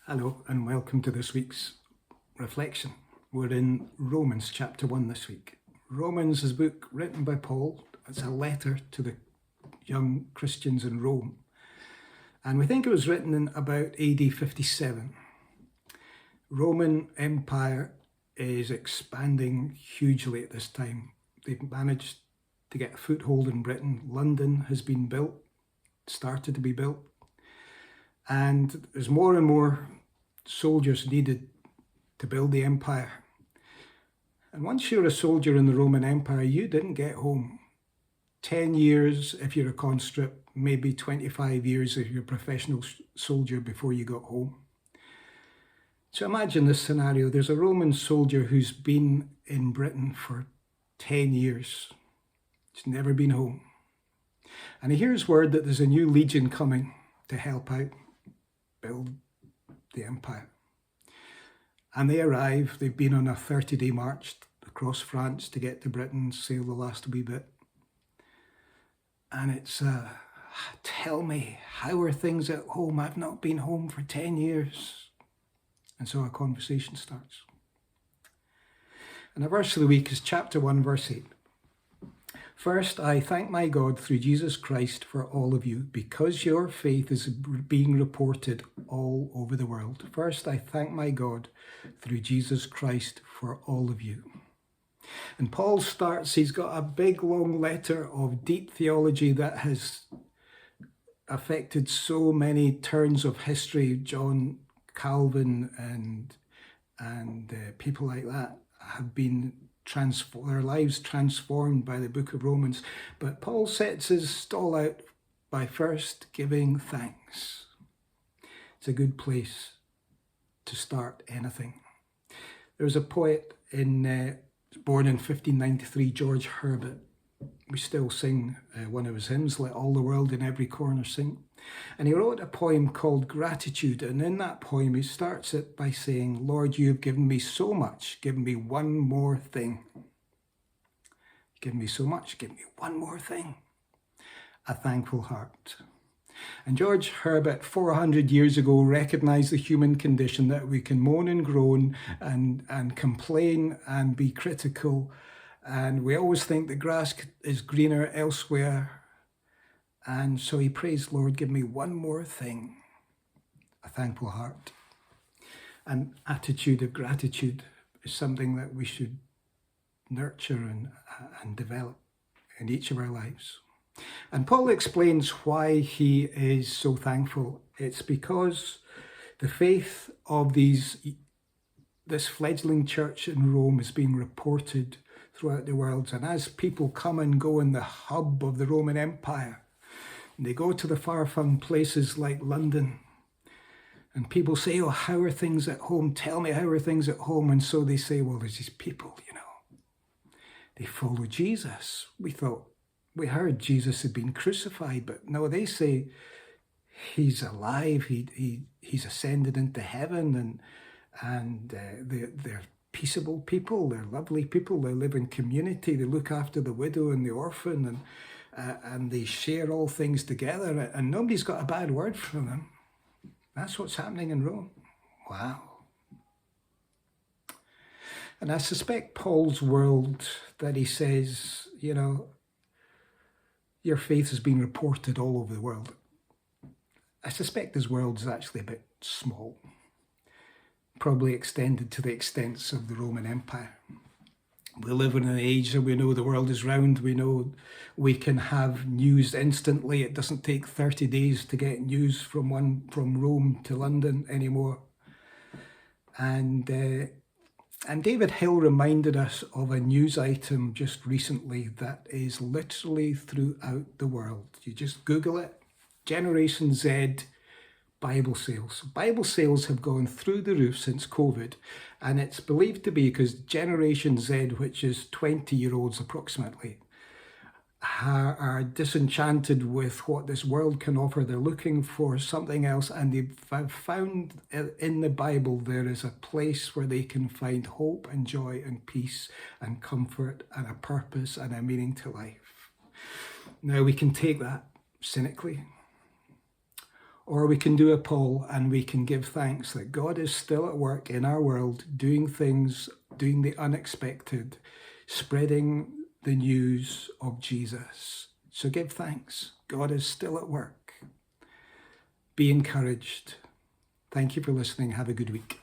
Hello and welcome to this week's reflection. We're in Romans chapter 1 this week. Romans is a book written by Paul. It's a letter to the young Christians in Rome. And we think it was written in about AD 57. Roman Empire is expanding hugely at this time. They've managed to get a foothold in Britain. London has been built, started to be built. And there's more and more soldiers needed to build the empire. And once you're a soldier in the Roman Empire, you didn't get home. 10 years if you're a conscript, maybe 25 years if you're a professional soldier before you got home. So imagine this scenario. There's a Roman soldier who's been in Britain for 10 years. He's never been home. And he hears word that there's a new legion coming to help out build the empire. And they arrive. They've been on a 30-day march across France to get to Britain, sail the last wee bit. And it's, tell me, how are things at home? I've not been home for 10 years. And so a conversation starts. And the verse of the week is chapter 1, verse 8. First, I thank my God through Jesus Christ for all of you, because your faith is being reported all over the world. First, I thank my God through Jesus Christ for all of you. And Paul starts, he's got a big long letter of deep theology that has affected so many turns of history. John Calvin and people like that have been their lives transformed by the book of Romans. But Paul sets his stall out by first giving thanks. It's a good place to start anything. There was a poet born in 1593, George Herbert. We still sing one of his hymns, Let All the World in Every Corner Sing. And he wrote a poem called Gratitude. And in that poem, he starts it by saying, Lord, you have given me so much. Give me one more thing. Give me so much. Give me one more thing. A thankful heart. And George Herbert, 400 years ago, recognized the human condition, that we can moan and groan and complain and be critical. And we always think the grass is greener elsewhere. And so he prays, Lord, give me one more thing, a thankful heart. An attitude of gratitude is something that we should nurture and develop in each of our lives. And Paul explains why he is so thankful. It's because the faith of this fledgling church in Rome is being reported throughout the world. And as people come and go in the hub of the Roman Empire, and they go to the far-flung places like London, and people say, oh, how are things at home? Tell me, how are things at home? And so they say, well, there's these people, they follow Jesus. We heard Jesus had been crucified, but no, they say he's alive. He's ascended into heaven, and they're peaceable people. They're lovely people. They live in community. They look after the widow and the orphan, and they share all things together, and nobody's got a bad word from them. That's what's happening in Rome. Wow. And I suspect Paul's world, that he says, your faith has been reported all over the world. I suspect his world is actually a bit small, probably extended to the extents of the Roman Empire. We live in an age that we know the world is round. We know we can have news instantly. It doesn't take 30 days to get news from Rome to London anymore. And David Hill reminded us of a news item just recently that is literally throughout the world. You just Google it, Generation Z Bible sales. Bible sales have gone through the roof since COVID, and it's believed to be because Generation Z, which is 20-year-olds approximately, are disenchanted with what this world can offer. They're looking for something else, and they've found in the Bible there is a place where they can find hope and joy and peace and comfort and a purpose and a meaning to life. Now, we can take that cynically, Or we can do a poll and we can give thanks that God is still at work in our world, doing things, doing the unexpected, spreading the news of Jesus. So give thanks. God is still at work. Be encouraged. Thank you for listening. Have a good week.